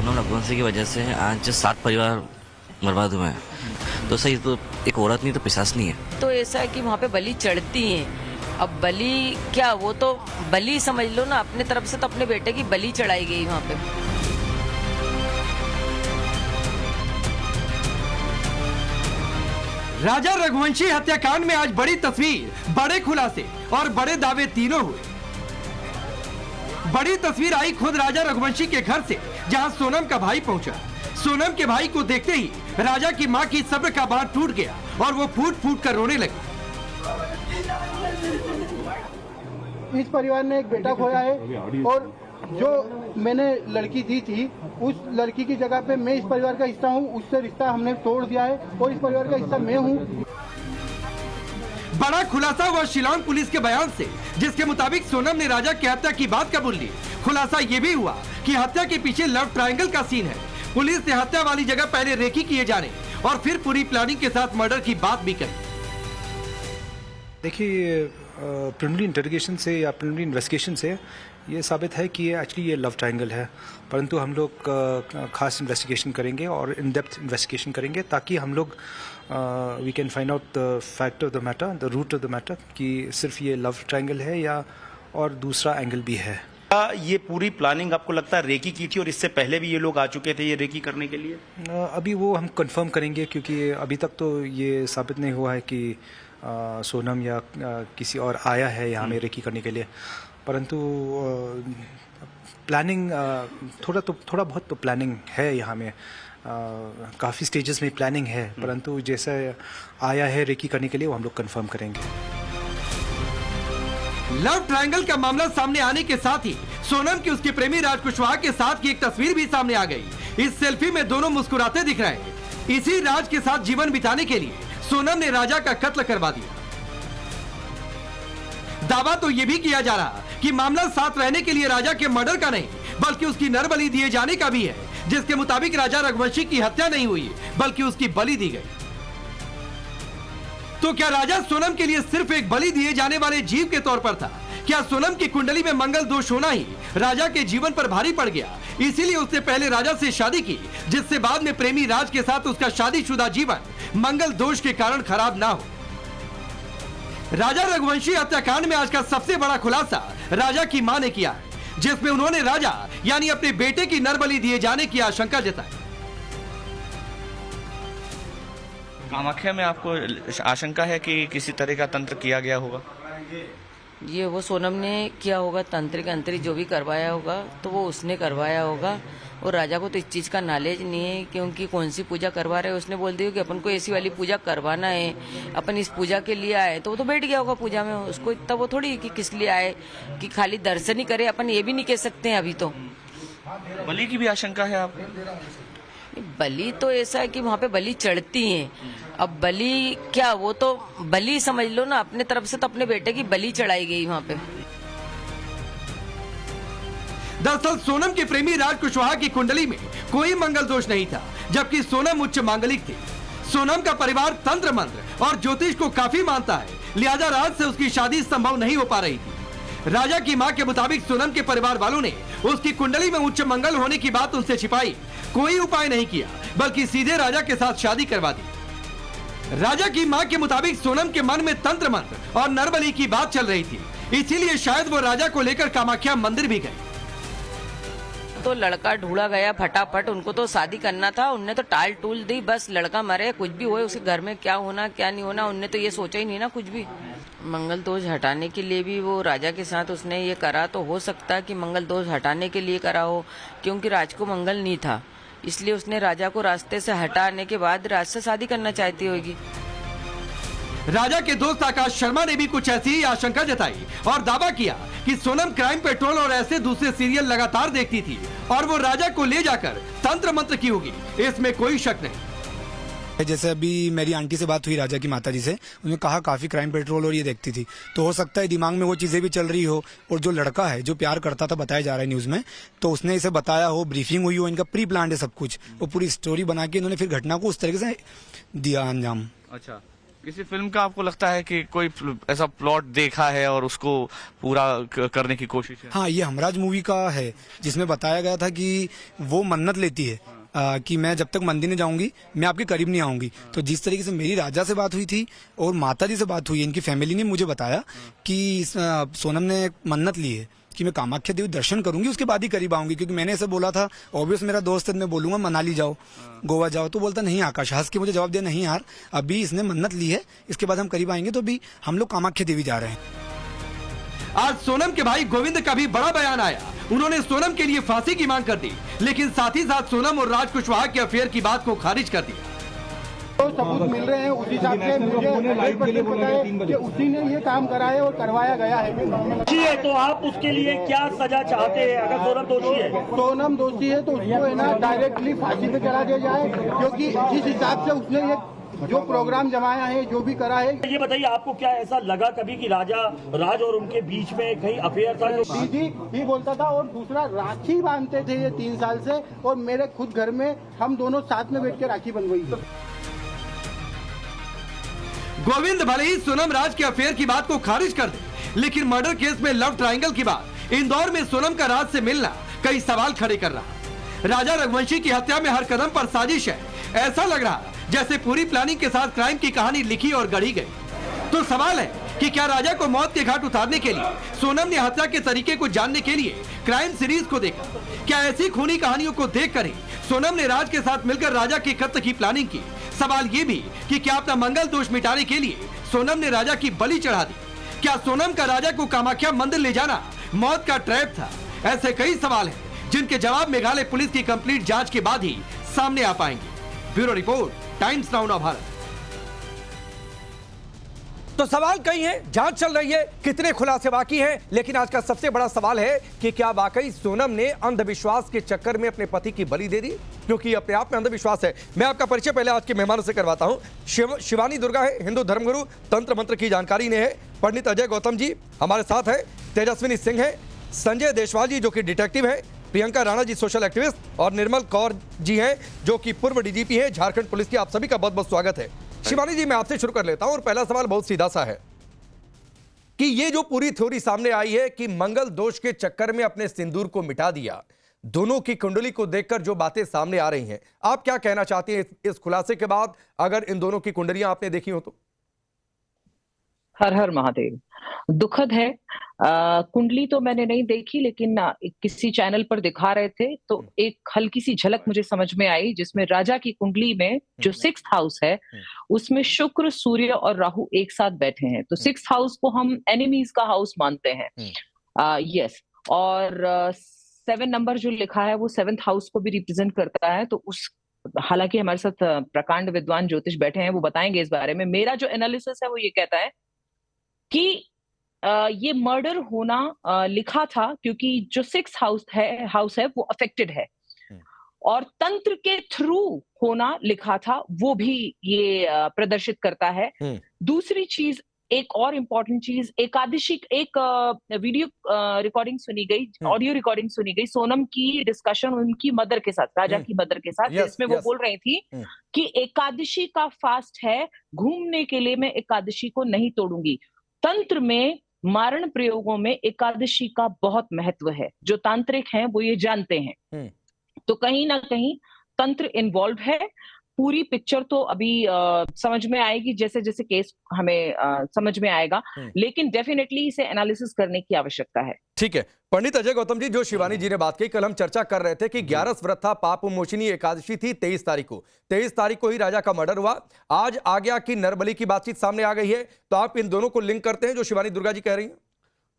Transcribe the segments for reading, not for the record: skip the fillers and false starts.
सोनम रघुवंशी की वजह से आज 7 परिवार बर्बाद हुए हैं। तो सही तो एक औरत नहीं तो पिशाच नहीं है। तो ऐसा है कि वहाँ पे बलि चढ़ती हैं। अब बलि क्या, वो तो बलि समझ लो ना, अपने तरफ से तो अपने बेटे की बलि चढ़ाई गई वहाँ पे। राजा रघुवंशी हत्याकांड में आज बड़ी तस्वीर, बड़े खुलासे और बड़े दावे तीनों हुए। बड़ी तस्वीर आई खुद राजा रघुवंशी के घर से, जहां सोनम का भाई पहुंचा। सोनम के भाई को देखते ही राजा की मां की सब्र का बांध टूट गया और वो फूट फूट कर रोने लगी। इस परिवार ने एक बेटा खोया है और जो मैंने लड़की दी थी उस लड़की की जगह पे मैं इस परिवार का हिस्सा हूँ, उससे रिश्ता हमने तोड़ दिया है और इस परिवार का हिस्सा मैं हूँ। बड़ा खुलासा हुआ शिलांग पुलिस के बयान से, जिसके मुताबिक सोनम ने राजा की हत्या की बात कबूल ली। खुलासा ये भी हुआ कि हत्या के पीछे लव ट्रायंगल का सीन है। पुलिस ने हत्या वाली जगह पहले रेकी किए जाने और फिर पूरी प्लानिंग के साथ मर्डर की बात भी कही। देखिए, प्रिलिमिनरी इंटरोगेशन से या प्रिलिमिनरी इन्वेस्टिगेशन से ये साबित है कि ये एक्चुअली ये लव ट्रायंगल है, परंतु हम लोग खास इन्वेस्टिगेशन करेंगे और इन डेप्थ इन्वेस्टिगेशन करेंगे ताकि हम लोग we can find out the fact of the matter, the root of the matter, कि सिर्फ ये लव ट्रायंगल है या और दूसरा एंगल भी है। ये पूरी प्लानिंग आपको लगता है रेकी की थी और इससे पहले भी ये लोग आ चुके थे ये रेकी करने के लिए? अभी वो हम कंफर्म करेंगे, क्योंकि अभी तक तो ये साबित नहीं हुआ है कि सोनम या किसी और आया है यहाँ में रेकी करने के लिए, परंतु प्लानिंग थोड़ा बहुत तो प्लानिंग है यहाँ में। काफ़ी स्टेजेस में प्लानिंग है, परंतु जैसे आया है रेकी करने के लिए वो हम लोग कंफर्म करेंगे। लव ट्रायंगल का मामला सामने आने के साथ ही सोनम की उसके प्रेमी राज कुशवाहा के साथ की एक तस्वीर भी सामने आ गई। इस सेल्फी में दोनों मुस्कुराते दिख रहे हैं। इसी राज के साथ जीवन बिताने के लिए सोनम ने राजा का कत्ल करवा दिया। दावा तो यह भी किया जा रहा कि मामला साथ रहने के लिए राजा के मर्डर का नहीं बल्कि उसकी नरबली दिए जाने का भी है, जिसके मुताबिक राजा रघुवंशी की हत्या नहीं हुई बल्कि उसकी बलि दी गई। तो क्या राजा सोनम के लिए सिर्फ एक बलि दिए जाने वाले जीव के तौर पर था? क्या सोनम की कुंडली में मंगल दोष होना ही राजा के जीवन पर भारी पड़ गया, इसीलिए उसने पहले राजा से शादी की, जिससे बाद में प्रेमी राज के साथ उसका शादीशुदा जीवन मंगल दोष के कारण खराब ना हो? राजा रघुवंशी हत्याकांड में आज का सबसे बड़ा खुलासा राजा की मां ने किया है, जिसमें उन्होंने राजा यानी अपने बेटे की नरबली दिए जाने की आशंका जताई। कामाख्या में आपको आशंका है कि किसी तरह का तंत्र किया गया होगा? ये वो सोनम ने किया होगा, तंत्रिक अंतरिक जो भी करवाया होगा तो वो उसने करवाया होगा। और राजा को तो इस चीज का नॉलेज नहीं है, क्योंकि कौन सी पूजा करवा रहे हैं उसने बोल दिया कि अपन को ऐसी वाली पूजा करवाना है, अपन इस पूजा के लिए आए, तो वो तो बैठ गया होगा पूजा में। उसको इतना वो थोड़ी कि किस लिए आए, कि खाली दर्शन ही करे, अपन ये भी नहीं कह सकते हैं अभी तो। बलि की भी आशंका है आपको? बलि तो ऐसा है कि वहाँ पे बलि चढ़ती हैं। अब बलि क्या, वो तो बलि समझ लो ना, अपने तरफ से तो अपने बेटे की बलि चढ़ाई गई वहाँ पे। दरअसल सोनम के प्रेमी राज कुशवाहा की कुंडली में कोई मंगल दोष नहीं था, जबकि सोनम उच्च मांगलिक थी। सोनम का परिवार तंत्र मंत्र और ज्योतिष को काफी मानता है, लिहाजा राज से उसकी शादी संभव नहीं हो पा रही थी। राजा की मां के मुताबिक सोनम के परिवार वालों ने उसकी कुंडली में उच्च मंगल होने की बात उनसे छिपाई, कोई उपाय नहीं किया, बल्कि सीधे राजा के साथ शादी करवा दी। राजा की मां के मुताबिक सोनम के मन में तंत्र मंत्र और नरबली की बात चल रही थी, इसीलिए शायद वो राजा को लेकर कामाख्या मंदिर भी गए। तो लड़का ढूंढा गया फटाफट, उनको तो शादी करना था, उनने तो टाल टूल दी, बस लड़का मरे कुछ भी होए, उसके घर में क्या होना क्या नहीं होना उनने तो ये सोचा ही नहीं ना कुछ भी। मंगल दोष हटाने के लिए भी वो राजा के साथ उसने ये करा, तो हो सकता है कि मंगल दोष हटाने के लिए करा हो, क्योंकि राज को मंगल नहीं था, इसलिए उसने राजा को रास्ते से हटाने के बाद राज से शादी करना चाहती होगी। राजा के दोस्त आकाश शर्मा ने भी कुछ ऐसी ही आशंका जताई और दावा किया कि सोनम क्राइम पेट्रोल और ऐसे दूसरे सीरियल लगातार देखती थी और वो राजा को ले जाकर तंत्र मंत्र की होगी, इसमें कोई शक नहीं। जैसे अभी मेरी आंटी से बात हुई राजा की माताजी से, उन्होंने कहा काफी क्राइम पेट्रोल और ये देखती थी, तो हो सकता है दिमाग में वो चीजें भी चल रही हो। और जो लड़का है जो प्यार करता था, बताया जा रहा है न्यूज में, तो उसने इसे बताया हो, ब्रीफिंग हुई हो, इनका प्री प्लान है सब कुछ, वो पूरी स्टोरी बना के इन्होंने फिर घटना को उस तरीके से दिया अंजाम। अच्छा, किसी फिल्म का आपको लगता है कि कोई ऐसा प्लॉट देखा है और उसको पूरा करने की कोशिश है? हाँ, ये हमराज मूवी का है, जिसमें बताया गया था कि वो मन्नत लेती है कि मैं जब तक मंदिर नहीं जाऊंगी मैं आपके करीब नहीं आऊंगी। तो जिस तरीके से मेरी राजा से बात हुई थी और माता जी से बात हुई, इनकी फैमिली ने मुझे बताया कि सोनम ने मन्नत ली है कि मैं कामाख्या देवी दर्शन करूंगी उसके बाद ही करीब आऊंगी, क्योंकि मैंने ऐसे बोला था। ऑब्वियस मेरा दोस्त है, मैं बोलूंगा मनाली जाओ, गोवा जाओ, तो बोलता नहीं आकाश, हंस के मुझे जवाब दिया नहीं यार, अभी इसने मन्नत ली है, इसके बाद हम करीब आएंगे, तो अभी हम लोग कामाख्या देवी जा रहे हैं। आज सोनम के भाई गोविंद का भी बड़ा बयान आया। उन्होंने सोनम के लिए फांसी की मांग कर दी, लेकिन साथ ही साथ सोनम और राज कुशवाहा के अफेयर की बात को खारिज कर दिया। तो सबूत मिल रहे हैं, उस हिसाब से मुझे 100% पता है कि उसी ने ये काम कराया और करवाया गया है। दोषी है तो आप उसके लिए क्या सजा चाहते हैं? अगर सोनम दोषी है, सोनम दोषी है तो उसको है ना डायरेक्टली फांसी पे चढ़ा दिया जाए, क्योंकि जिस हिसाब से उसने ये जो प्रोग्राम जमाया है, जो भी करा है। ये बताइए आपको क्या ऐसा लगा कभी कि राज और उनके बीच में कहीं अफेयर था? जो दीदी ही बोलता था और दूसरा राखी बांधते थे ये 3 साल से, और मेरे खुद घर में हम दोनों साथ में बैठ के राखी बंधवाई। गोविंद भले ही सोनम राज के अफेयर की बात को खारिज कर दे, लेकिन मर्डर केस में लव ट्रायंगल की बात, इंदौर में सोनम का राज से मिलना कई सवाल खड़े कर रहा। राजा रघुवंशी की हत्या में हर कदम पर साजिश है। ऐसा लग रहा जैसे पूरी प्लानिंग के साथ क्राइम की कहानी लिखी और गढ़ी गई। तो सवाल है कि क्या राजा को मौत के घाट उतारने के लिए सोनम ने हत्या के तरीके को जानने के लिए क्राइम सीरीज को देखा? क्या ऐसी खूनी कहानियों को देखकर ही सोनम ने राज के साथ मिलकर राजा के कत्ल की प्लानिंग की? सवाल ये भी कि क्या अपना मंगल दोष मिटाने के लिए सोनम ने राजा की बलि चढ़ा दी? क्या सोनम का राजा को कामाख्या मंदिर ले जाना मौत का ट्रैप था? ऐसे कई सवाल हैं जिनके जवाब मेघालय पुलिस की कंप्लीट जांच के बाद ही सामने आ पाएंगे। Bureau report, times now Bharat. तो सवाल कई हैं, जांच चल रही है, कितने खुलासे बाकी हैं, लेकिन आज का सबसे बड़ा सवाल है कि क्या वाकई सोनम ने अंधविश्वास के चक्कर में अपने पति की बलि दे दी? क्योंकि अपने आप में अंधविश्वास है। मैं आपका परिचय पहले आज के मेहमानों से करवाता हूं। शिवानी दुर्गा है, हिंदू धर्मगुरु, तंत्र मंत्र की जानकारी ने है। पंडित अजय गौतम जी हमारे साथ है, तेजस्विनी सिंह है, संजय देशवाल जी जो कि डिटेक्टिव है, प्रियंका राणा जी सोशल एक्टिविस्ट, और निर्मल कौर जी हैं जो कि पूर्व डीजीपी हैं झारखंड पुलिस की। आप सभी का बहुत बहुत स्वागत है। शिवानी जी, मैं आपसे शुरू कर लेता हूं और पहला सवाल बहुत सीधा सा है कि ये जो पूरी थ्योरी सामने आई है कि मंगल दोष के चक्कर में अपने सिंदूर को मिटा दिया, दोनों की कुंडली को देखकर जो बातें सामने आ रही हैं, आप क्या कहना चाहती हैं इस खुलासे के बाद, अगर इन दोनों की कुंडलियां आपने देखी हो तो? हर हर महादेव। दुखद है। कुंडली तो मैंने नहीं देखी, लेकिन किसी चैनल पर दिखा रहे थे तो एक हल्की सी झलक मुझे समझ में आई, जिसमें राजा की कुंडली में जो 6th हाउस है उसमें शुक्र, सूर्य और राहु एक साथ बैठे हैं। तो 6th हाउस को हम एनिमीज का हाउस मानते हैं। यस, और 7 नंबर जो लिखा है वो 7th हाउस को भी रिप्रेजेंट करता है। तो उस हालांकि हमारे साथ प्रकांड विद्वान ज्योतिष बैठे हैं, वो बताएंगे इस बारे में। मेरा जो एनालिसिस है वो ये कहता है कि ये मर्डर होना लिखा था क्योंकि जो 6th हाउस है वो अफेक्टेड है, और तंत्र के थ्रू होना लिखा था, वो भी ये प्रदर्शित करता है। दूसरी चीज, एक और इम्पोर्टेंट चीज, एकादशी, एक वीडियो रिकॉर्डिंग सुनी गई, ऑडियो रिकॉर्डिंग सुनी गई सोनम की डिस्कशन उनकी मदर के साथ, राजा की मदर के साथ, जिसमें वो बोल रही थी कि एकादशी का फास्ट है, घूमने के लिए मैं एकादशी को नहीं तोड़ूंगी। तंत्र में मारण प्रयोगों में एकादशी का बहुत महत्व है, जो तांत्रिक हैं वो ये जानते हैं। तो कहीं ना कहीं तंत्र इन्वॉल्व है। पूरी पिक्चर तो अभी समझ में आएगी जैसे जैसे केस हमें समझ में आएगा, लेकिन डेफिनेटली इसे एनालिसिस करने की आवश्यकता है। ठीक है पंडित अजय गौतम जी, जो शिवानी जी ने बात की, कल हम चर्चा कर रहे थे कि 11 व्रत था, पाप मोचिनी एकादशी थी 23 तारीख को। 23 तारीख को ही राजा का मर्डर हुआ। आज आ गया कि नरबली की बातचीत सामने आ गई है, तो आप इन दोनों को लिंक करते हैं जो शिवानी दुर्गा जी कह रही हैं?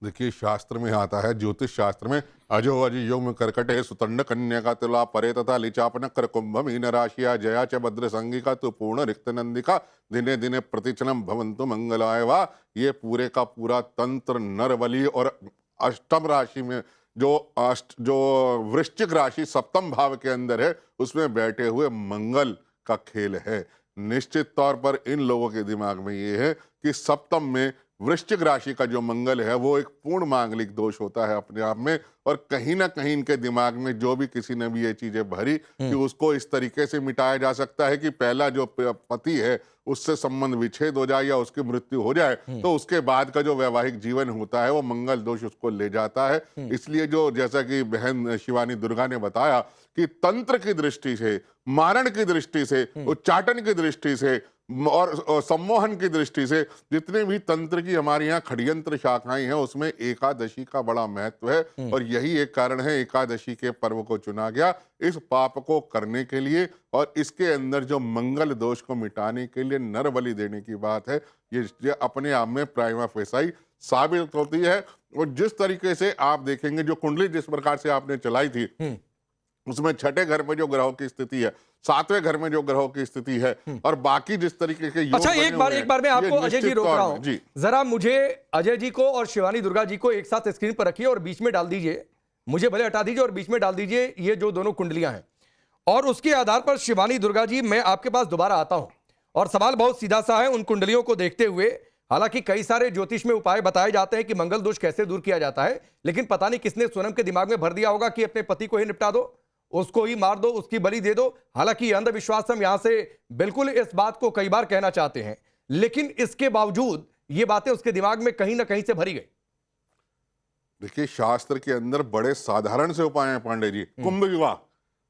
देखिए, शास्त्र में आता है, ज्योतिष शास्त्र में, अजो अजि योम कर्कटे सुतंड कन्या का तुला परे तथा लिचापन कर कुंभ मीन राशिया जया च भद्र संगिका तु पूर्ण रिक्त नंदिका दिने दिने प्रतिचनम भवंतु मंगलाय वा। ये पूरे का पूरा तंत्र नरबली और अष्टम राशि में जो वृश्चिक राशि 7th भाव के अंदर है, उसमें बैठे हुए मंगल का खेल है। निश्चित तौर पर इन लोगों के दिमाग में ये है कि 7th में वृश्चिक राशि का जो मंगल है वो एक पूर्ण मांगलिक दोष होता है अपने आप में, और कहीं ना कहीं इनके दिमाग में जो भी किसी ने भी ये चीजें भरी कि उसको इस तरीके से मिटाया जा सकता है कि पहला जो पति है उससे संबंध विच्छेद हो जाए या उसकी मृत्यु हो जाए, तो उसके बाद का जो वैवाहिक जीवन होता है वो मंगल दोष उसको ले जाता है। इसलिए जो, जैसा कि बहन शिवानी दुर्गा ने बताया कि तंत्र की दृष्टि से, मारण की दृष्टि से, उच्चाटन की दृष्टि से और सम्मोहन की दृष्टि से जितने भी तंत्र की हमारे यहाँ खड़यंत्र शाखाएं हैं उसमें एकादशी का बड़ा महत्व है, और यही एक कारण है एकादशी के पर्व को चुना गया इस पाप को करने के लिए, और इसके अंदर जो मंगल दोष को मिटाने के लिए नर बलि देने की बात है ये अपने आप में प्राइमा फेसाई साबित होती है। और जिस तरीके से आप देखेंगे जो कुंडली जिस प्रकार से आपने चलाई थी उसमें छठे घर में जो ग्रहों की स्थिति है, सातवें घर में जो ग्रहों की स्थिति है, और बाकी जिस तरीके के योग अच्छा, एक बार मैं आपको अजय जी रोक रहा हूं जी, जरा मुझे अजय जी को और शिवानी दुर्गा जी को एक साथ स्क्रीन पर रखिए और बीच में डाल दीजिए, मुझे भले हटा दीजिए और बीच में डाल दीजिए ये जो दोनों कुंडलियां हैं, और उसके आधार पर शिवानी दुर्गा जी मैं आपके पास दोबारा आता हूं और सवाल बहुत सीधा सा है उन कुंडलियों को देखते हुए। हालांकि कई सारे ज्योतिष में उपाय बताए जाते हैं कि मंगल दोष कैसे दूर किया जाता है, लेकिन पता नहीं किसने सोनम के दिमाग में भर दिया होगा कि अपने पति को ही निपटा दो, उसको ही मार दो, उसकी बलि दे दो। हालांकि अंधविश्वास हम यहां से बिल्कुल इस बात को कई बार कहना चाहते हैं, लेकिन इसके बावजूद ये बातें उसके दिमाग में कहीं ना कहीं से भरी गई। देखिए शास्त्र के अंदर बड़े साधारण से उपाय हैं पांडे जी। कुंभ विवाह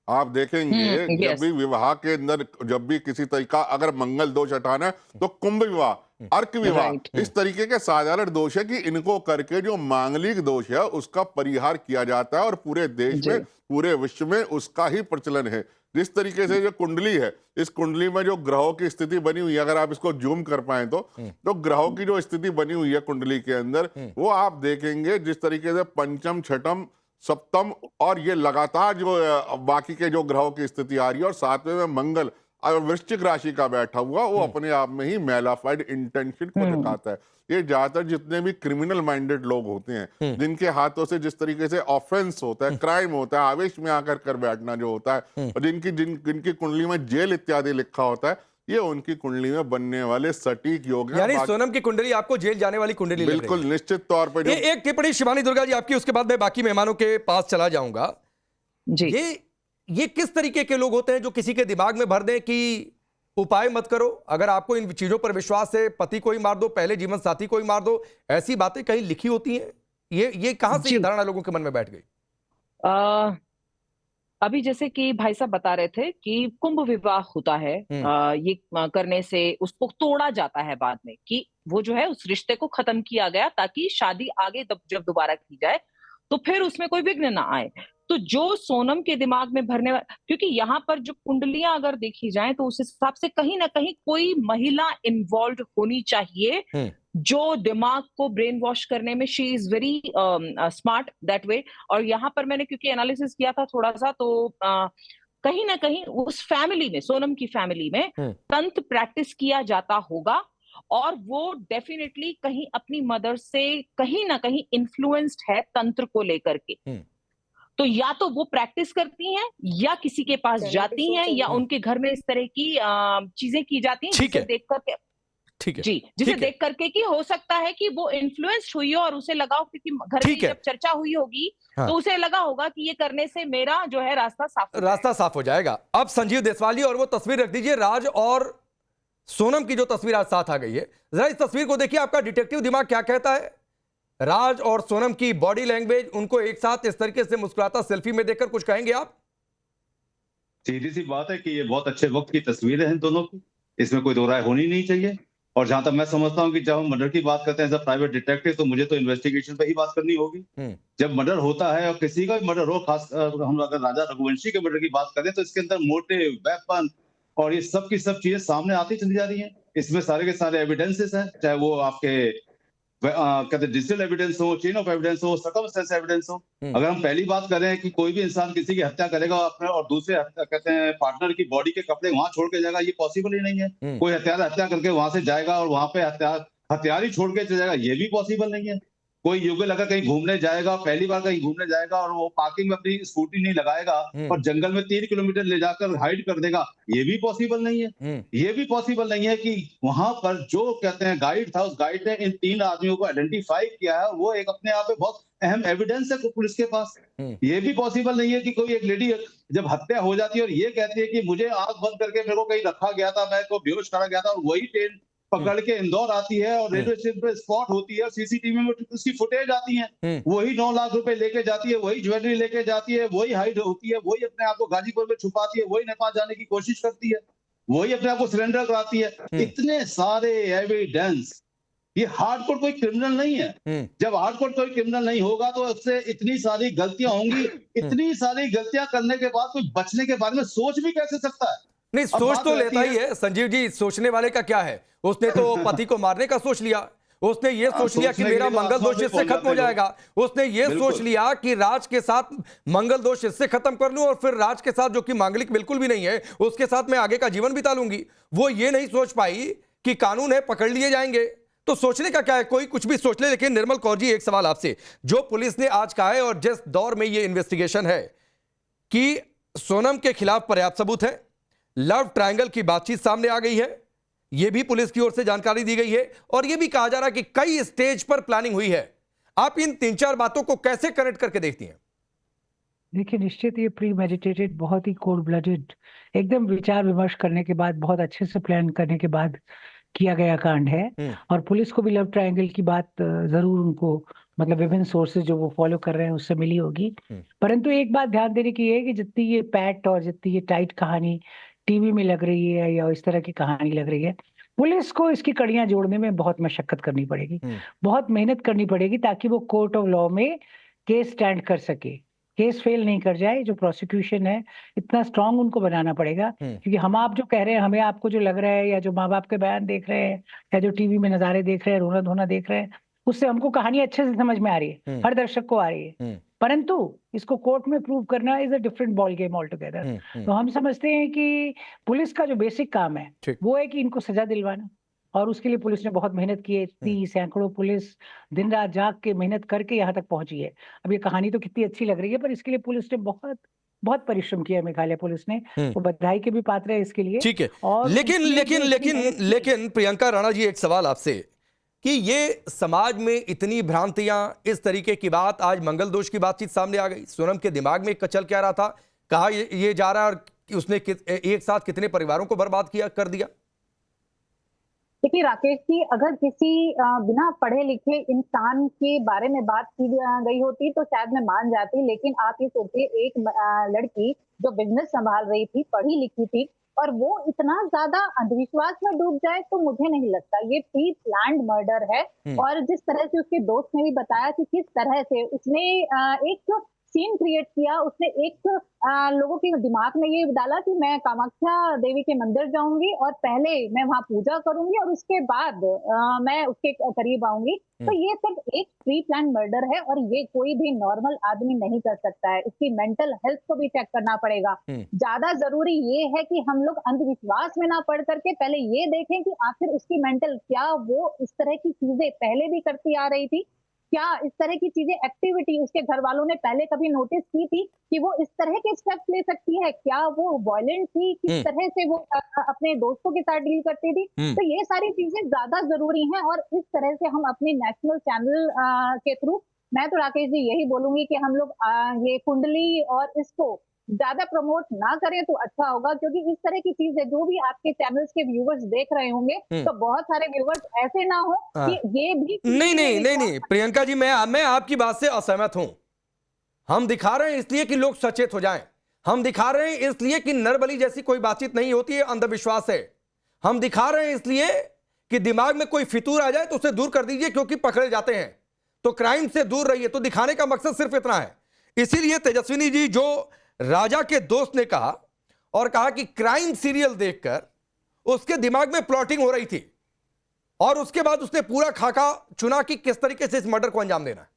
आप देखेंगे जब भी विवाह के अंदर जब भी किसी तरीका अगर मंगल दोष हटाना है तो कुंभ विवाह, अर्क विवाह, इस तरीके के साधारण दोष है कि इनको करके जो मांगलिक दोष है उसका परिहार किया जाता है, और पूरे देश में पूरे विश्व में उसका ही प्रचलन है। जिस तरीके से जो कुंडली है, इस कुंडली में जो ग्रहों की स्थिति बनी हुई है, अगर आप इसको जूम कर पाए तो ग्रहों की जो स्थिति बनी हुई है कुंडली के अंदर वो आप देखेंगे जिस तरीके से पंचम, छठम, सप्तम और ये लगातार जो बाकी के जो ग्रहों की स्थिति आ रही है, और सातवें में मंगल वृश्चिक राशि का बैठा हुआ, वो अपने आप में ही मैलाफाइड इंटेंशन को दिखाता है। ये ज्यादातर जितने भी क्रिमिनल माइंडेड लोग होते हैं जिनके हाथों से जिस तरीके से ऑफेंस होता है, क्राइम होता है, आवेश में आकर कर बैठना जो होता है, और जिनकी कुंडली में जेल इत्यादि लिखा होता है, ये उनकी कुंडली में बनने वाले सटीक योग हैं। यानी सोनम की कुंडली आपको जेल जाने वाली कुंडली लग रही है। बिल्कुल निश्चित तौर पर। एक टिप्पणी शिवानी दुर्गा जी आपकी, उसके बाद मैं बाकी मेहमानों के पास चला जाऊंगा जी। ये किस तरीके के लोग होते हैं जो किसी के दिमाग में भर दें कि उपाय मत करो, अगर आपको इन चीजों पर विश्वास है पति को ही मार दो, पहले जीवन साथी को ही मार दो, ऐसी बातें कहीं लिखी होती हैं? ये कहां से ये धारणा लोगों के मन में बैठ गई? अभी जैसे कि भाई साहब बता रहे थे कि कुंभ विवाह होता है, ये करने से उसको तोड़ा जाता है बाद में, कि वो जो है उस रिश्ते को खत्म किया गया ताकि शादी आगे जब दोबारा की जाए तो फिर उसमें कोई विघ्न ना आए। तो जो सोनम के दिमाग में भरने वाला, क्योंकि यहाँ पर जो कुंडलियां अगर देखी जाएं तो उस हिसाब से कहीं ना कहीं कोई महिला इन्वॉल्व होनी चाहिए जो दिमाग को ब्रेन वॉश करने में she is very smart that way. और यहाँ पर मैंने क्योंकि एनालिसिस किया था थोड़ा सा, तो कहीं ना कहीं उस फैमिली में, सोनम की फैमिली में तंत्र प्रैक्टिस किया जाता होगा, और वो डेफिनेटली कहीं अपनी मदर से कहीं ना कहीं इन्फ्लुएंस्ड है तंत्र को लेकर के। तो या तो वो प्रैक्टिस करती हैं या किसी के पास जाती हैं या उनके घर में इस तरह की चीजें की जाती हैं जिसे देख करके, ठीक है जी, जिसे देख करके कि हो सकता है कि वो इन्फ्लुएंस्ड हुई हो और उसे लगा हो, क्योंकि घर में जब चर्चा हुई होगी तो उसे लगा होगा कि ये करने से मेरा जो है रास्ता साफ हो जाएगा। अब संजीव देसवाल जी, और वो तस्वीर रख दीजिए, राज और सोनम की जो तस्वीर आज साथ आ गई है, जरा इस तस्वीर को देखिए, आपका डिटेक्टिव दिमाग क्या कहता है? राज और सोनम की बॉडी लैंग्वेज, उनको एक साथ इस तरीके से मुस्कुराता सेल्फी में देखकर कुछ कहेंगे आप? सीधी सी बात है कि ये बहुत अच्छे वक्त की तस्वीरें हैं दोनों की, इसमें कोई दो राय होनी नहीं चाहिए। और जहां तक मैं समझता हूं कि जब हम मर्डर की बात करते हैं एज अ प्राइवेट डिटेक्टिव, तो मुझे तो इन्वेस्टिगेशन पे ही बात करनी होगी। जब मर्डर होता है और किसी का भी मर्डर हो, खास हम अगर राजा रघुवंशी के मर्डर की बात करें तो इसके अंदर मोटिव, वेपन और ये सब की सब चीजें सामने आती चली जा रही हैं। इसमें सारे के सारे एविडेंसेस हैं, चाहे वो आपके कहते डिजिटल एविडेंस हो, चेन ऑफ एविडेंस हो, सर्कमस्टेंस एविडेंस हो। अगर हम पहली बात करें कि कोई भी इंसान किसी की हत्या करेगा अपने और दूसरे कहते हैं पार्टनर की बॉडी के कपड़े वहां छोड़ के जाएगा, ये पॉसिबल ही नहीं है। कोई हत्यारा हत्या करके वहां से जाएगा और वहां पे हथियार ही छोड़ के चले जाएगा, ये भी पॉसिबल नहीं है। कोई युगल अगर कहीं घूमने जाएगा, पहली बार कहीं घूमने जाएगा और वो पार्किंग में अपनी स्कूटी नहीं लगाएगा और जंगल में 3 किलोमीटर ले जाकर हाइड कर देगा, ये भी पॉसिबल नहीं है। ये भी पॉसिबल नहीं है कि वहां पर जो कहते हैं गाइड था, उस गाइड ने इन 3 आदमियों को आइडेंटिफाई किया है, वो एक अपने आप में बहुत अहम एविडेंस है पुलिस के पास। ये भी पॉसिबल नहीं है कि कोई एक लेडी जब हत्या हो जाती है और ये कहती है कि मुझे आंख बंद करके मेरे को कहीं रखा गया था, मैं को बेहोश करा गया था, और वही ट्रेन पकड़ के इंदौर आती है और रेलवे स्टेशन पे स्पॉट होती है, सीसीटीवी में उसकी फुटेज आती है, वही 9 लाख रुपए लेके जाती है, वही ज्वेलरी लेके जाती है, वही हाइड होती है, वही अपने आप को गाजीपुर में छुपाती है, वही नेपाल जाने की कोशिश करती है, वही अपने आप को सरेंडर कराती है। इतने सारे एविडेंस, ये हार्डकोर कोई क्रिमिनल नहीं है। जब हार्डकोर कोई क्रिमिनल नहीं होगा तो उससे इतनी सारी गलतियां होंगी। इतनी सारी गलतियां करने के बाद कोई बचने के बारे में सोच भी कैसे सकता है? नहीं, सोच तो लेता ही है संजीव जी। सोचने वाले का क्या है, उसने तो पति को मारने का सोच लिया, उसने ये सोच लिया कि मेरा मंगल दोष इससे खत्म हो जाएगा, उसने ये सोच लिया कि राज के साथ मंगल दोष इससे खत्म कर लूं और फिर राज के साथ, जो कि मांगलिक बिल्कुल भी नहीं है, उसके साथ मैं आगे का जीवन बिता लूंगी। वो ये नहीं सोच पाई कि कानून है, पकड़ लिए जाएंगे। तो सोचने का क्या है, कोई कुछ भी सोच ले। लेकिन निर्मल कौर जी, एक सवाल आपसे, जो पुलिस ने आज कहा है और जिस दौर में ये इन्वेस्टिगेशन है कि सोनम के खिलाफ पर्याप्त सबूत है, लव ट्रायंगल की बातचीत सामने आ गई है, यह भी पुलिस की ओर से जानकारी दी गई है, और यह भी कहा जा रहा है कि कई स्टेज पर प्लानिंग हुई है। आप इन 3-4 बातों को कैसे कनेक्ट करके देखती हैं? देखिए, निश्चित ये प्री मेडिटेटेड, बहुत ही कोल्ड ब्लडेड, एकदम विचार विमर्श करने के बाद, बहुत अच्छे से प्लान करने के बाद किया गया कांड है। और पुलिस को भी लव ट्रायंगल की बात जरूर उनको, मतलब विभिन्न सोर्सेज जो वो फॉलो कर रहे हैं उससे मिली होगी। परंतु एक बात ध्यान देने की है कि जितनी ये पैट और जितनी ये टाइट कहानी टीवी में लग रही है या इस तरह की कहानी लग रही है, पुलिस को इसकी कड़ियां जोड़ने में बहुत मशक्कत करनी पड़ेगी, बहुत मेहनत करनी पड़ेगी, ताकि वो कोर्ट ऑफ लॉ में केस स्टैंड कर सके, केस फेल नहीं कर जाए। जो प्रोसिक्यूशन है, इतना स्ट्रांग उनको बनाना पड़ेगा, क्योंकि हम आप जो कह रहे हैं, हमें आपको जो लग रहा है, या जो माँ बाप के बयान देख रहे हैं, या जो टीवी में नजारे देख रहे हैं, रोना धोना देख रहे हैं, उससे हमको कहानी अच्छे से समझ में आ रही है, हर दर्शक को आ रही है। परंतु इसको कोर्ट में प्रूव करना is a different ball game all together. तो हम समझते हैं कि पुलिस का जो बेसिक काम है वो है कि इनको सजा दिलवाना, और उसके लिए पुलिस ने बहुत मेहनत की है। इतनी सैकड़ों पुलिस दिन रात जाग के मेहनत करके यहाँ तक पहुंची है। अब ये कहानी तो कितनी अच्छी लग रही है, पर इसके लिए पुलिस ने बहुत बहुत परिश्रम किया। मेघालय पुलिस ने, वो बधाई के भी पात्र है इसके लिए। ठीक है, और लेकिन लेकिन लेकिन लेकिन प्रियंका राणा जी, एक सवाल आपसे कि ये समाज में इतनी भ्रांतियां, इस तरीके की बात, आज मंगल दोष की बातचीत सामने आ गई, सोनम के दिमाग में चल क्या रहा था, कहा ये जा रहा है, और उसने एक साथ कितने परिवारों को बर्बाद किया, कर दिया। देखिए राकेश जी, अगर किसी बिना पढ़े लिखे इंसान के बारे में बात की गई होती तो शायद मैं मान जाती, लेकिन आप ये सोचिए, एक लड़की जो बिजनेस संभाल रही थी, पढ़ी लिखी थी, और वो इतना ज्यादा अंधविश्वास में डूब जाए, तो मुझे नहीं लगता। ये प्री प्लान्ड मर्डर है। और जिस तरह से उसके दोस्त ने भी बताया कि किस तरह से उसने एक सीन क्रिएट किया, उसने एक लोगों के दिमाग में ये डाला कि मैं कामाख्या देवी के मंदिर जाऊंगी और पहले मैं वहां पूजा करूंगी और उसके बाद मैं उसके करीब आऊंगी। तो ये सिर्फ एक प्री प्लान मर्डर है, और ये कोई भी नॉर्मल आदमी नहीं कर सकता है। इसकी मेंटल हेल्थ को भी चेक करना पड़ेगा। ज्यादा जरूरी ये है कि हम लोग अंधविश्वास में ना पड़ करके पहले ये देखें कि आखिर उसकी मेंटल, क्या वो इस तरह की चीजें पहले भी करती आ रही थी, क्या इस तरह की चीजें, एक्टिविटी उसके घर वालों ने पहले कभी नोटिस की थी कि वो इस तरह के स्टेप्स ले सकती है, क्या वो वायलेंट थी, किस तरह से वो अपने दोस्तों के साथ डील करती थी। तो ये सारी चीजें ज्यादा जरूरी हैं, और इस तरह से हम अपने नेशनल चैनल के थ्रू, मैं तो राकेश जी यही बोलूंगी कि हम लोग ये कुंडली और इसको ज्यादा प्रमोट ना करें तो अच्छा होगा, क्योंकि इस तरह की चीजें जो भी आपके चैनल्स के व्यूवर्स देख रहे होंगे, तो बहुत सारे व्यूवर्स ऐसे ना हो कि ये भी नहीं प्रियंका जी, मैं आपकी बात से असहमत हूं। हम दिखा रहे हैं इसलिए कि लोग सचेत हो जाएं, हम दिखा रहे हैं इसलिए कि नरबली जैसी कोई बातचीत नहीं होती है, अंधविश्वास है। हम दिखा रहे हैं इसलिए कि दिमाग में कोई फितूर आ जाए तो उसे दूर कर दीजिए, क्योंकि पकड़े जाते हैं, तो क्राइम से दूर रहिए। तो दिखाने का मकसद सिर्फ इतना है। इसीलिए तेजस्विनी जी, जो राजा के दोस्त ने कहा और कहा कि क्राइम सीरियल देखकर उसके दिमाग में प्लॉटिंग हो रही थी, और उसके बाद उसने पूरा खाका चुना कि किस तरीके से इस मर्डर को अंजाम देना है।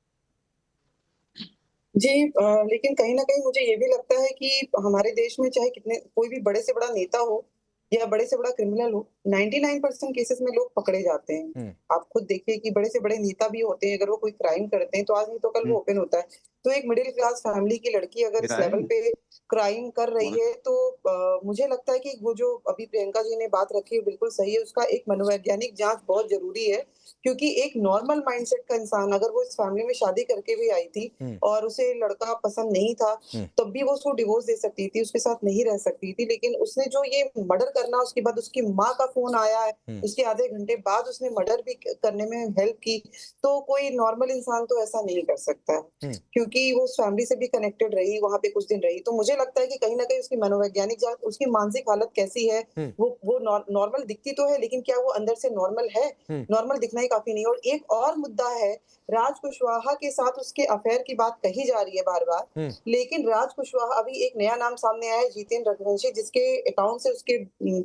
जी, लेकिन कहीं ना कहीं मुझे ये भी लगता है कि हमारे देश में चाहे कितने कोई भी बड़े से बड़ा नेता हो, या बड़े से बड़ा क्रिमिनल हो, 99% केसेस में लोग पकड़े जाते हैं। आप खुद देखिए कि बड़े से बड़े नेता भी होते हैं, अगर वो कोई क्राइम करते हैं तो आज नहीं तो कल वो ओपन होता है। तो एक मिडिल क्लास फैमिली की लड़की अगर इस लेवल पे क्राइम कर रही है तो मुझे लगता है कि वो जो अभी प्रियंका जी ने बात रखी है बिल्कुल सही है। उसका एक मनोवैज्ञानिक जांच बहुत जरूरी है, क्योंकि एक नॉर्मल माइंडसेट का इंसान अगर वो इस फैमिली में शादी करके भी आई थी और उसे लड़का पसंद नहीं था, तब भी वो उसको डिवोर्स दे सकती थी, उसके साथ नहीं रह सकती थी। लेकिन उसने जो ये मर्डर करना, उसके बाद उसकी माँ का फोन आया है, उसके आधे घंटे बाद उसने मर्डर भी करने में हेल्प की, तो कोई नॉर्मल इंसान तो ऐसा नहीं कर सकता है, क्योंकि वो उस फैमिली से भी कनेक्टेड रही, वहां पे कुछ दिन रही। तो मुझे लगता है कि कहीं ना कहीं उसकी मनोवैज्ञानिक जांच, उसकी मानसिक हालत कैसी है, वो नॉर्मल दिखती तो है, लेकिन क्या वो अंदर से नॉर्मल है? नॉर्मल दिखना ही काफी नहीं। और एक और मुद्दा है, राज कुशवाहा के साथ उसके अफेयर की बात कही जा रही है बार बार, लेकिन राज कुशवाहा, अभी एक नया नाम सामने आया है, जितेन रघुवंशी, जिसके अकाउंट से उसके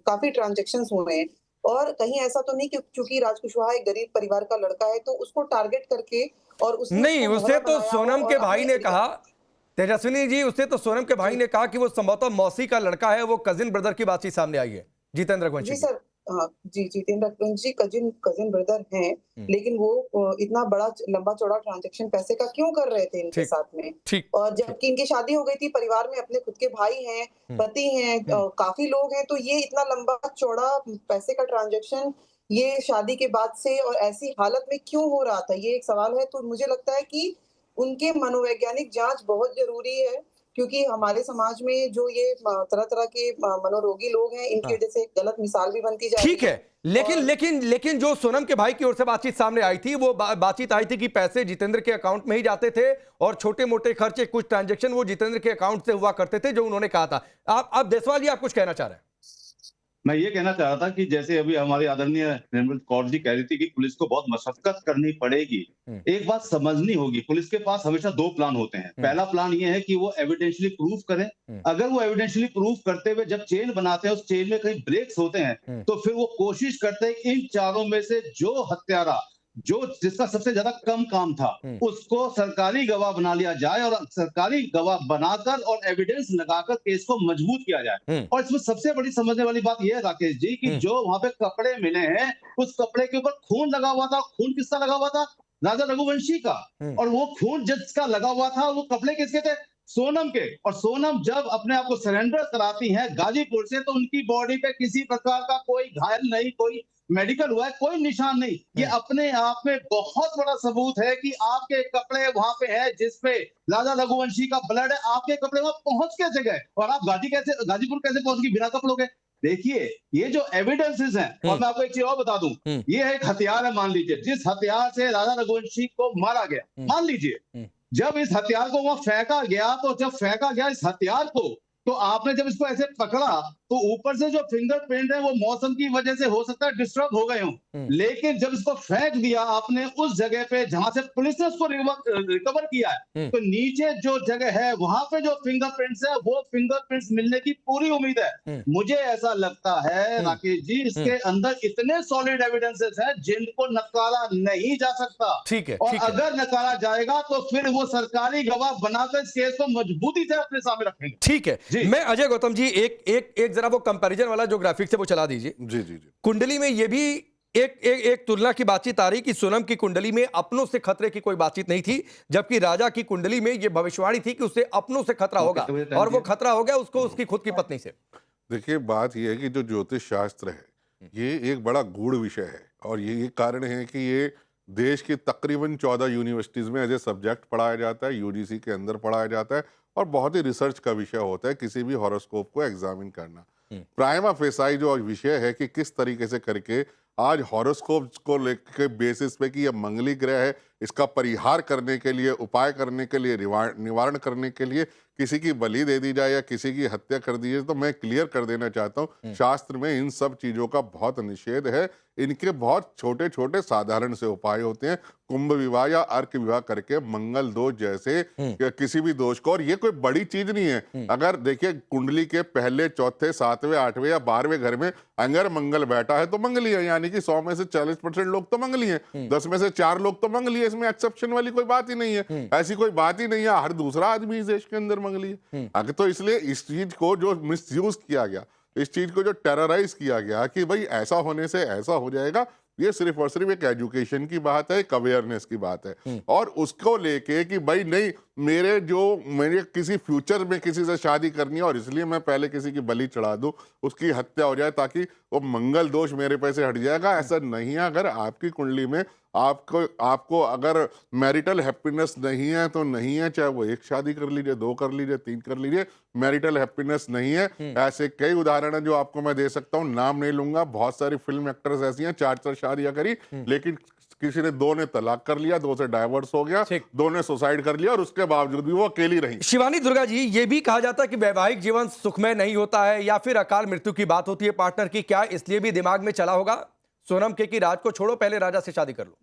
काफी ट्रांजेक्शंस हुए हैं। और कहीं ऐसा तो नहीं कि चूंकि राज कुशवाहा एक गरीब परिवार का लड़का है तो उसको टारगेट करके और उसने नहीं, उसको उसे मोहरा तो बनाया सोनम हो के और भाई अपने ने कहा, तेजस्विनी जी, उससे तो सोनम के भाई ने कहा कि वो संभवतः मौसी का लड़का है, वो कजिन ब्रदर की बातचीत सामने आई है, जितेंद्र रघुवंशी जी की। सर, हाँ जी, जितेंद्र रघुवंशी कजिन ब्रदर हैं, लेकिन वो इतना बड़ा लंबा चौड़ा ट्रांजैक्शन पैसे का क्यों कर रहे थे इनके ठीक, साथ में? ठीक, और जबकि इनकी शादी हो गई थी, परिवार में अपने खुद के भाई हैं, पति हैं, काफी लोग हैं, तो ये इतना लंबा चौड़ा पैसे का ट्रांजैक्शन ये शादी के बाद से और ऐसी हालत में क्यों हो रहा था, ये एक सवाल है। तो मुझे लगता है कि उनके मनोवैज्ञानिक जांच बहुत जरूरी है, क्योंकि हमारे समाज में जो ये तरह-तरह के मनोरोगी लोग हैं, इनकी वजह से गलत मिसाल भी बनती जा रही ठीक है, लेकिन जो सोनम के भाई की ओर से बातचीत सामने आई थी, वो बातचीत आई थी कि पैसे जितेंद्र के अकाउंट में ही जाते थे और छोटे मोटे खर्चे, कुछ ट्रांजैक्शन वो जितेंद्र के अकाउंट से हुआ करते थे, जो उन्होंने कहा था। आप देसवाल जी, आप कुछ कहना चाह रहे हैं? मैं ये कहना चाह रहा था कि जैसे अभी हमारी आदरणीय निर्मल कौर जी कह रही थी कि पुलिस को बहुत मशक्कत करनी पड़ेगी। एक बात समझनी होगी, पुलिस के पास हमेशा दो प्लान होते हैं। पहला प्लान ये है कि वो एविडेंशियली प्रूफ करें। अगर वो एविडेंशियली प्रूफ करते हुए जब चेन बनाते हैं, उस चेन में कहीं ब्रेक्स होते हैं, तो फिर वो कोशिश करते हैं इन चारों में से जो हत्यारा, जिसका सबसे ज्यादा कम काम था, उसको सरकारी गवाह बना लिया जाए और सरकारी गवाह बनाकर और एविडेंस लगाकर केस को मजबूत किया जाए। और इसमें सबसे बड़ी समझने वाली बात यह है राकेश जी कि जो वहां पे कपड़े मिले हैं, उस कपड़े के ऊपर खून लगा हुआ था। खून किसका लगा हुआ था? राजा रघुवंशी का। और वो खून जिसका लगा हुआ था, वो कपड़े किसके थे? सोनम के। और सोनम जब अपने आप को सरेंडर कराती हैं गाजीपुर से, तो उनकी बॉडी पे किसी प्रकार का कोई घायल नहीं, कोई मेडिकल हुआ है, कोई निशान नहीं। ये अपने आप में बहुत बड़ा सबूत है कि आपके कपड़े वहां पे है जिसपे राजा रघुवंशी का ब्लड है। आपके कपड़े वहां पहुंच कैसे गए और आप गाजीपुर कैसे पहुंच गए बिना कपड़ों के? देखिए, ये जो एविडेंसेस हैं, और मैं आपको एक चीज और बता दूं, ये एक हथियार है। मान लीजिए जिस हथियार से राजा रघुवंशी को मारा गया, मान लीजिए जब इस हथियार को वहां फेंका गया, तो जब फेंका गया इस हथियार को, तो आपने जब इसको ऐसे पकड़ा, तो ऊपर से जो फिंगरप्रिंट है वो मौसम की वजह से हो सकता है डिस्टर्ब हो गए हों, लेकिन जब इसको फेंक दिया आपने उस जगह पे जहां से पुलिस ने उसको रिकवर किया है, तो नीचे जो जगह है वहां पे जो फिंगरप्रिंट्स है, वो फिंगरप्रिंट्स मिलने की पूरी उम्मीद है। मुझे ऐसा लगता है राकेश जी, इसके अंदर इतने सॉलिड एविडेंसेस हैं जिनको नकारा नहीं जा सकता। ठीक है, और अगर नकारा जाएगा तो फिर वो सरकारी गवाह बनाकर इस केस को मजबूती से अपने सामने रखेंगे। ठीक है, मैं अजय गौतम जी, एक जरा वो कंपैरिजन वाला जो ग्राफिक्स है वो चला दीजिए। जी जी जी। कुंडली में ये भी एक तुलना की बातचीत आ रही कि सोनम की कुंडली में अपनों से खतरे की कोई बातचीत नहीं थी, जबकि राजा की कुंडली में ये भविष्यवाणी थी कि उसे अपनों से खतरा होगा, और वो खतरा हो गया उसको उसकी खुद की पत्नी से। देखिए, बात यह है कि जो ज्योतिष शास्त्र है, ये एक बड़ा गूढ़ विषय है, और यही कारण है कि ये देश की तकरीबन 14 यूनिवर्सिटीज में एज ए सब्जेक्ट पढ़ाया जाता है, यूजीसी के अंदर पढ़ाया जाता है, और बहुत ही रिसर्च का विषय होता है किसी भी हॉरोस्कोप को एग्जामिन करना। प्राइमा फेसाई जो विषय है कि किस तरीके से करके आज हॉरोस्कोप को लेकर बेसिस पे कि ये मंगली ग्रह है, इसका परिहार करने के लिए, उपाय करने के लिए, निवारण करने के लिए किसी की बलि दे दी जाए या किसी की हत्या कर दी जाए, तो मैं क्लियर कर देना चाहता हूँ, शास्त्र में इन सब चीजों का बहुत निषेध है। इनके बहुत छोटे छोटे साधारण से उपाय होते हैं, कुंभ विवाह या अर्क विवाह करके मंगल दोष जैसे किसी भी दोष को, और ये कोई बड़ी चीज नहीं है। अगर देखिए, कुंडली के पहले, चौथे, 7वें, 8वें या 12वें घर में अगर मंगल बैठा है तो मंगली है, यानी कि 100 में से 40% लोग तो मंगली हैं, 10 में से 4 लोग तो मंगली है। इसमें एक्सेप्शन वाली कोई बात ही नहीं है, ऐसी कोई बात ही नहीं है। हर दूसरा आदमी इस देश के अंदर मंगली है। अगर तो इसलिए इस चीज को जो मिसयूज किया गया, इस चीज को जो टेरराइज किया गया कि भाई ऐसा होने से ऐसा हो जाएगा, ये सिर्फ और सिर्फ एक एजुकेशन की बात है, एक अवेयरनेस की बात है। और उसको लेके कि भाई नहीं, मेरे किसी फ्यूचर में किसी से शादी करनी है और इसलिए मैं पहले किसी की बलि चढ़ा दूं, उसकी हत्या हो जाए ताकि वो मंगल दोष मेरे पे से हट जाएगा, ऐसा नहीं है। अगर आपकी कुंडली में आपको अगर मैरिटल हैप्पीनेस नहीं है तो नहीं है, चाहे वो 1 शादी कर लीजिए, 2 कर लीजिए, 3 कर लीजिए, मैरिटल हैप्पीनेस नहीं है। ऐसे कई उदाहरण हैं जो आपको मैं दे सकता हूं, नाम नहीं लूंगा। बहुत सारी फिल्म एक्ट्रेस ऐसी हैं 4 शादियां करी, लेकिन किसी ने 2 ने तलाक कर लिया, 2 से डाइवोर्स हो गया, 2 ने सुसाइड कर लिया और उसके बावजूद भी वो अकेली रही। शिवानी दुर्गा जी, ये भी कहा जाता है कि वैवाहिक जीवन सुखमय नहीं होता है या फिर अकाल मृत्यु की बात होती है पार्टनर की, क्या इसलिए भी दिमाग में चला होगा सोनम के कि राज को छोड़ो, पहले राजा से शादी कर लो?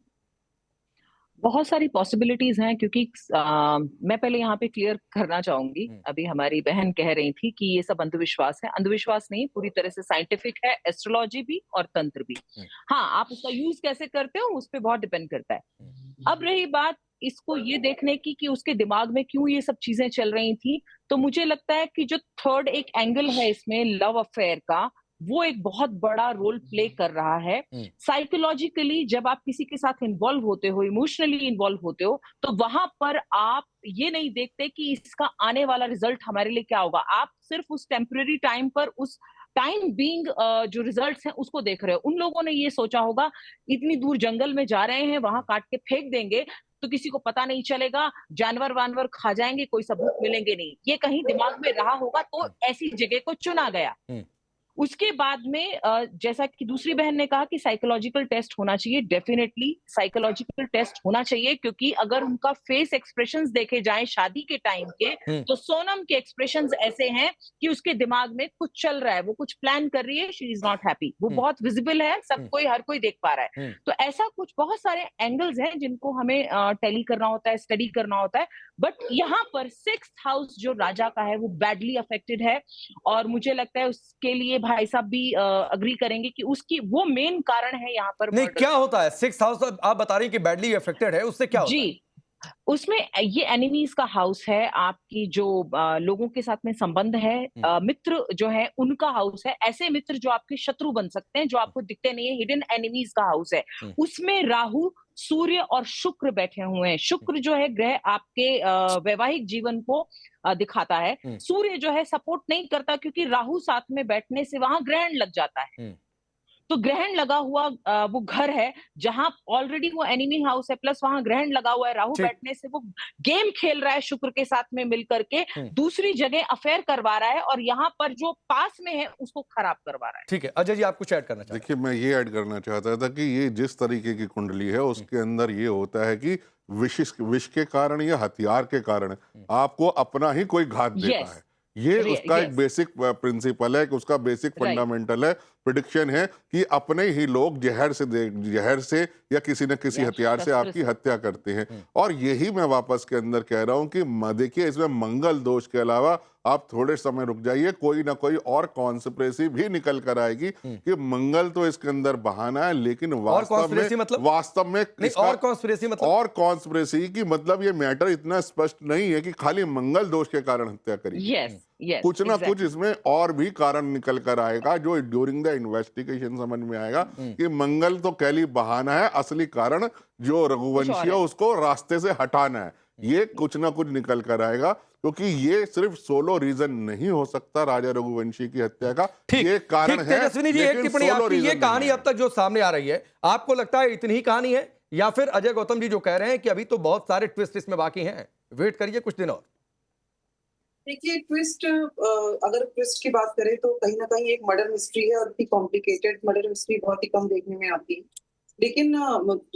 बहुत सारी पॉसिबिलिटीज हैं, क्योंकि मैं पहले यहाँ पे क्लियर करना चाहूंगी, अभी हमारी बहन कह रही थी कि ये सब अंधविश्वास है। अंधविश्वास नहीं, पूरी तरह से साइंटिफिक है, एस्ट्रोलॉजी भी और तंत्र भी। हाँ, आप उसका यूज कैसे करते हो उस पर बहुत डिपेंड करता है। अब रही बात इसको ये देखने की कि उसके दिमाग में क्यों ये सब चीजें चल रही थी, तो मुझे लगता है कि जो थर्ड एक एंगल है इसमें लव अफेयर का, वो एक बहुत बड़ा रोल प्ले कर रहा है। साइकोलॉजिकली जब आप किसी के साथ इन्वॉल्व होते हो, इमोशनली इन्वॉल्व होते हो, तो वहां पर आप ये नहीं देखते कि इसका आने वाला रिजल्ट हमारे लिए क्या होगा। आप सिर्फ उस टेम्परेरी टाइम पर, उस टाइम बीइंग जो रिजल्ट्स हैं उसको देख रहे हो। उन लोगों ने ये सोचा होगा इतनी दूर जंगल में जा रहे हैं, वहां काट के फेंक देंगे तो किसी को पता नहीं चलेगा, जानवर वानवर खा जाएंगे, कोई सबूत मिलेंगे नहीं, ये कहीं दिमाग में रहा होगा, तो ऐसी जगह को चुना गया। उसके बाद में जैसा कि दूसरी बहन ने कहा कि साइकोलॉजिकल टेस्ट होना चाहिए, डेफिनेटली साइकोलॉजिकल टेस्ट होना चाहिए, क्योंकि अगर उनका फेस एक्सप्रेशंस देखे जाएं शादी के टाइम के, तो सोनम के एक्सप्रेशंस ऐसे हैं कि उसके दिमाग में कुछ चल रहा है, वो कुछ प्लान कर रही है, शी इज नॉट हैप्पी। वो बहुत विजिबल है, सब कोई, हर कोई देख पा रहा है। तो ऐसा कुछ बहुत सारे एंगल्स हैं जिनको हमें टैली करना होता है, स्टडी करना होता है। बट यहाँ पर 6th हाउस जो राजा का है वो बैडली अफेक्टेड है, और मुझे लगता है उसके लिए भाई साहब भी अग्री करेंगे कि उसकी वो मेन कारण है यहाँ पर। नहीं, क्या होता है 6th हाउस? आप बता रही हैं कि बैडली अफेक्टेड है, उससे क्या होता है? जी, उसमें ये एनिमीज का हाउस है, आपकी जो लोगों के साथ में संबंध है, मित्र जो है उनका हाउस है। ऐसे मित्र जो आपके शत्रु बन सकते हैं, जो आपको दिखते नहीं है, हिडन एनिमीज का हाउस है। उसमें राहु, सूर्य और शुक्र बैठे हुए हैं। शुक्र जो है ग्रह आपके वैवाहिक जीवन को दिखाता है। सूर्य जो है सपोर्ट नहीं करता, क्योंकि राहु साथ में बैठने से वहां ग्रहण लग जाता है। तो ग्रहण लगा हुआ वो घर है जहां ऑलरेडी वो एनिमी हाउस है, प्लस वहां ग्रहण लगा हुआ है, राहु बैठने से वो गेम खेल रहा है शुक्र के साथ में मिलकर के, दूसरी जगह अफेयर करवा रहा है, और यहाँ पर जो पास में है उसको खराब करवा रहा है। ठीक है, अजय जी आप कुछ ऐड करना चाहते हैं? देखिए, मैं ये ऐड करना चाहता था कि ये जिस तरीके की कुंडली है उसके अंदर ये होता है कि विष के कारण या हथियार के कारण आपको अपना ही कोई घात देता है। ये उसका एक बेसिक प्रिंसिपल है, कि उसका बेसिक फंडामेंटल है, प्रेडिक्शन है कि अपने ही लोग जहर से या किसी न किसी हथियार से आपकी हत्या करते हैं। और यही मैं वापस के अंदर कह रहा हूं कि देखिए, इसमें मंगल दोष के अलावा आप थोड़े समय रुक जाइए, कोई ना कोई और कॉन्स्पिरेसी भी निकल कर आएगी कि मंगल तो इसके अंदर बहाना है, लेकिन वास्तव में और कॉन्स्पिरेसी की मतलब ये मैटर इतना स्पष्ट नहीं है कि खाली मंगल दोष के कारण हत्या करी। कुछ ना कुछ इसमें और भी कारण निकल कर आएगा, जो ड्यूरिंग द इन्वेस्टिगेशन समझ में आएगा कि मंगल तो कैली बहाना है, असली कारण जो रघुवंशी है उसको रास्ते से हटाना है। ये कुछ ना कुछ निकल कर आएगा, क्योंकि ये सिर्फ सोलो रीजन नहीं हो सकता राजा रघुवंशी की हत्या का। ये कारण है। तेजस्विनी जी, एक टिप्पणी आपकी, ये कहानी अब तक जो सामने आ रही है, आपको लगता है इतनी ही कहानी है, या फिर अजय गौतम जी जो कह रहे हैं कि अभी तो बहुत सारे ट्विस्ट इसमें बाकी हैं, वेट करिए कुछ दिन और? देखिए, ट्विस्ट, अगर ट्विस्ट की बात करें तो कहीं ना कहीं एक मर्डर मिस्ट्री है, और इतनी कॉम्प्लिकेटेड मर्डर मिस्ट्री बहुत ही कम देखने में आती है। लेकिन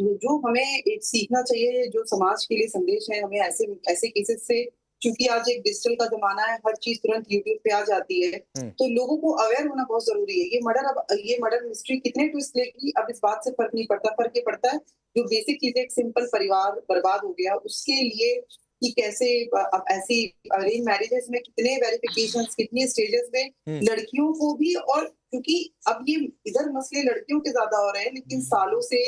जो हमें एक सीखना चाहिए, जो समाज के लिए संदेश है, हमें ऐसे केसेस से, क्योंकि आज एक डिजिटल का जमाना है, हर चीज तुरंत यूट्यूब पे आ जाती है, तो लोगों को अवेयर होना बहुत जरूरी है। ये मर्डर मिस्ट्री कितने ट्विस्ट लेगी, अब इस बात से फर्क नहीं पड़ता। फर्क ये पड़ता है जो बेसिक चीजें, एक सिंपल परिवार बर्बाद हो गया, उसके लिए कि कैसे ऐसी अरेंज मैरिजेस में कितने वेरिफिकेशंस, कितने स्टेजेस में लड़कियों को भी, और क्योंकि अब ये इधर मसले लड़कियों के ज्यादा हो रहे हैं, लेकिन सालों से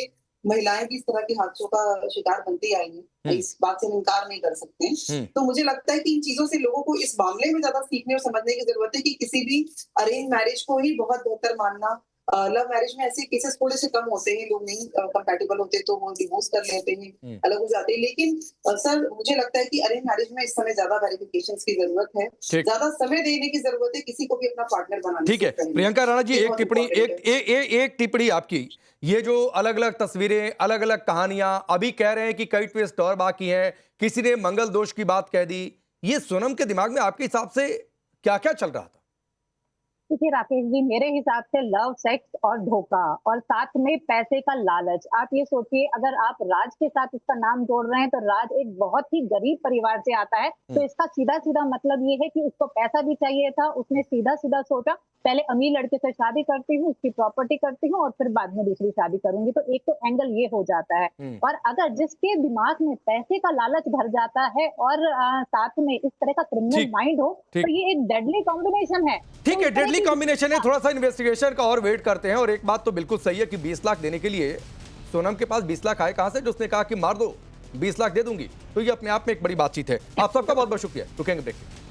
महिलाएं भी इस तरह के हादसों का शिकार बनती आई हैं, इस बात से हम इनकार नहीं कर सकते। तो मुझे लगता है कि इन चीजों से लोगों को इस मामले में ज्यादा सीखने और समझने की जरूरत है कि किसी भी अरेंज मैरिज को ही बहुत बेहतर मानना। लव मैरिज में ऐसे केसेस थोड़े से कम होते हैं, लोग नहीं कंपैटिबल होते तो वो डिवोर्स कर लेते हैं, अलग हो जाते हैं। लेकिन सर मुझे लगता है कि अरेंज मैरिज में इस समय ज्यादा वेरिफिकेशंस की जरूरत है, ज्यादा समय देने की जरूरत है किसी को भी अपना पार्टनर बनाने। ठीक है प्रियंका राणा जी, एक टिप्पणी एक टिप्पणी आपकी, ये जो अलग अलग तस्वीरें, अलग अलग कहानियां, अभी कह रहे हैं कि कई ट्विस्ट और बाकी हैं, किसी ने मंगल दोष की बात कह दी, ये सोनम के दिमाग में आपके हिसाब से क्या क्या चल रहा था? देखिए राकेश जी, मेरे हिसाब से लव, सेक्स और धोखा और साथ में पैसे का लालच। आप ये सोचिए, अगर आप राज के साथ इसका नाम जोड़ रहे हैं तो राज एक बहुत ही गरीब परिवार से आता है, तो इसका सीधा सीधा मतलब ये है कि उसको पैसा भी चाहिए था। उसने सीधा सीधा सोचा पहले अमीर लड़के से शादी करती हूँ, उसकी प्रॉपर्टी करती हूँ और फिर बाद में दूसरी शादी करूंगी। तो एक तो एंगल ये हो जाता है। और अगर जिसके दिमाग में पैसे का लालच भर जाता है और साथ में इस तरह का क्रिमिनल माइंड हो, तो ये एक डेडली कॉम्बिनेशन है। ठीक है, डेडली कॉम्बिनेशन है। थोड़ा सा इन्वेस्टिगेशन का और वेट करते हैं। और एक बात तो बिल्कुल सही है कि 20 लाख देने के लिए सोनम के पास 20 लाख आए कहां से, जो उसने कहा कि मार दो 20 लाख दे दूंगी, तो ये अपने आप में एक बड़ी बातचीत है। आप सबका बहुत बहुत शुक्रिया। रुकेंगे ब्रेक।